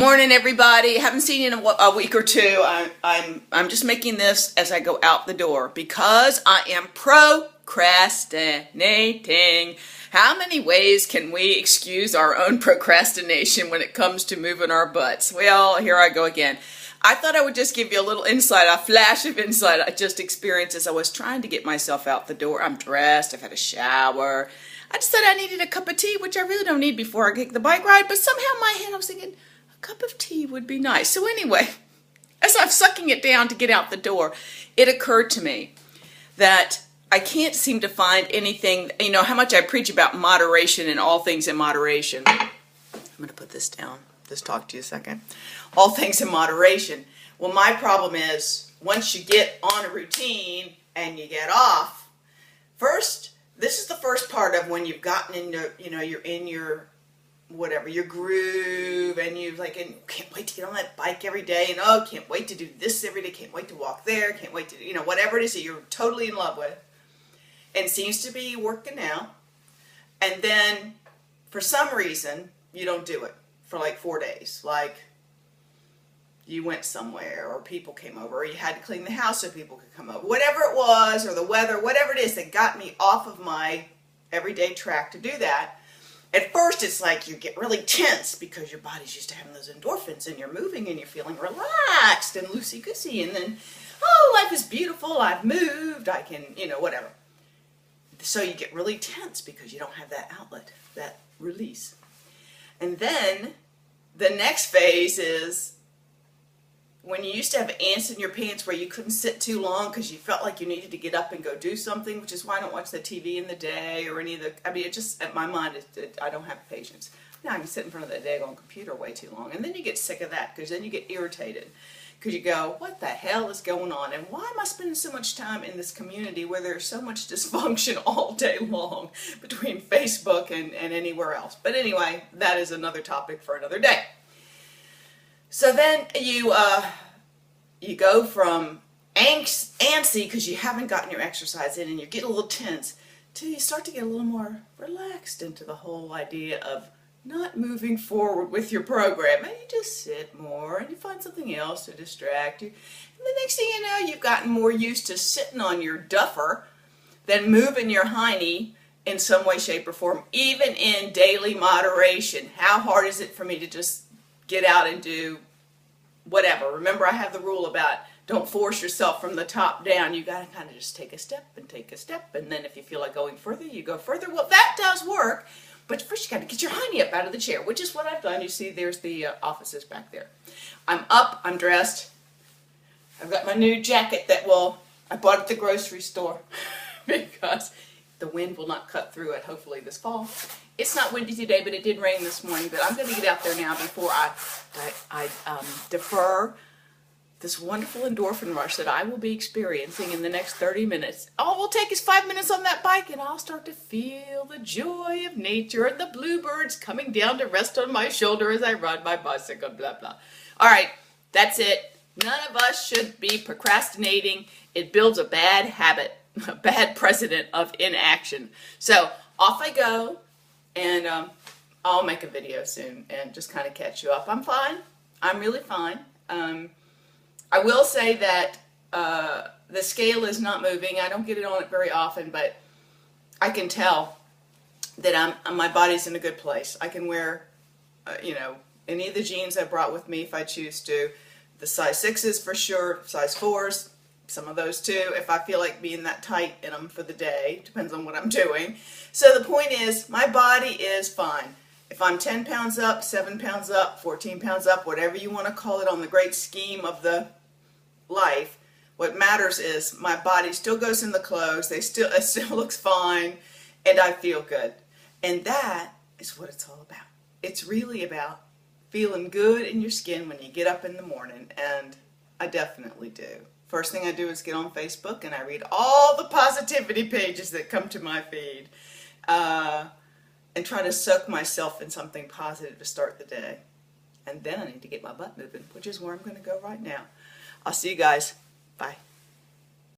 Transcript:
Morning, everybody. Haven't seen you in a week or two. I'm just making this as I go out the door because I am procrastinating. How many ways can we excuse our own procrastination when it comes to moving our butts? Well, here I go again. I thought I would just give you a little insight, a flash of insight I just experienced as I was trying to get myself out the door. I'm dressed, I've had a shower. I just said I needed a cup of tea, which I really don't need before I take the bike ride, but somehow in my head I was thinking, cup of tea would be nice. So anyway, as I'm sucking it down to get out the door, it occurred to me that I can't seem to find anything, you know, how much I preach about moderation and all things in moderation. I'm going to put this down, just talk to you a second. All things in moderation. Well, my problem is once you get on a routine and you get off, first, this is the first part of when you've gotten into, you know, you're in your whatever, your groove, and you like, and can't wait to get on that bike every day, and oh, can't wait to do this every day, can't wait to walk there, can't wait to, you know, whatever it is that you're totally in love with, and seems to be working out, and then for some reason you don't do it for like 4 days, like you went somewhere, or people came over, or you had to clean the house so people could come over, whatever it was, or the weather, whatever it is that got me off of my everyday track to do that. At first, it's like you get really tense because your body's used to having those endorphins and you're moving and you're feeling relaxed and loosey-goosey. And then, oh, life is beautiful. I've moved. I can, you know, whatever. So you get really tense because you don't have that outlet, that release. And then the next phase is when you used to have ants in your pants where you couldn't sit too long because you felt like you needed to get up and go do something, which is why I don't watch the TV in the day or any of the, I mean, it just, at my mind, I don't have patience. Now I can sit in front of that daggone computer way too long. And then you get sick of that because then you get irritated because you go, what the hell is going on? And why am I spending so much time in this community where there's so much dysfunction all day long between Facebook and anywhere else? But anyway, that is another topic for another day. So then you go from antsy because you haven't gotten your exercise in and you get a little tense till you start to get a little more relaxed into the whole idea of not moving forward with your program. And you just sit more and you find something else to distract you. And the next thing you know, you've gotten more used to sitting on your duffer than moving your hiney in some way, shape, or form, even in daily moderation. How hard is it for me to just get out and do whatever? Remember, I have the rule about don't force yourself from the top down. You got to kind of just take a step, and then if you feel like going further, you go further. Well, that does work, but first you got to get your hiney up out of the chair, which is what I've done. You see, there's the offices back there. I'm up, I'm dressed. I've got my new jacket that I bought at the grocery store because the wind will not cut through it, hopefully this fall. It's not windy today, but it did rain this morning. But I'm going to get out there now before I defer this wonderful endorphin rush that I will be experiencing in the next 30 minutes. All it will take is 5 minutes on that bike, and I'll start to feel the joy of nature and the bluebirds coming down to rest on my shoulder as I ride my bicycle, blah, blah. All right, that's it. None of us should be procrastinating. It builds a bad habit, a bad precedent of inaction. So off I go. And I'll make a video soon and just kind of catch you up. I'm fine. I'm really fine. I will say that the scale is not moving. I don't get it on it very often, but I can tell that my body's in a good place. I can wear, you know, any of the jeans I brought with me if I choose to. The size 6s for sure, size 4s. Some of those too, if I feel like being that tight in them for the day. Depends on what I'm doing. So the point is, my body is fine. If I'm 10 pounds up, 7 pounds up, 14 pounds up, whatever you want to call it on the great scheme of the life, what matters is my body still goes in the clothes, it still looks fine, and I feel good. And that is what it's all about. It's really about feeling good in your skin when you get up in the morning, and I definitely do. First thing I do is get on Facebook and I read all the positivity pages that come to my feed and try to soak myself in something positive to start the day. And then I need to get my butt moving, which is where I'm going to go right now. I'll see you guys. Bye.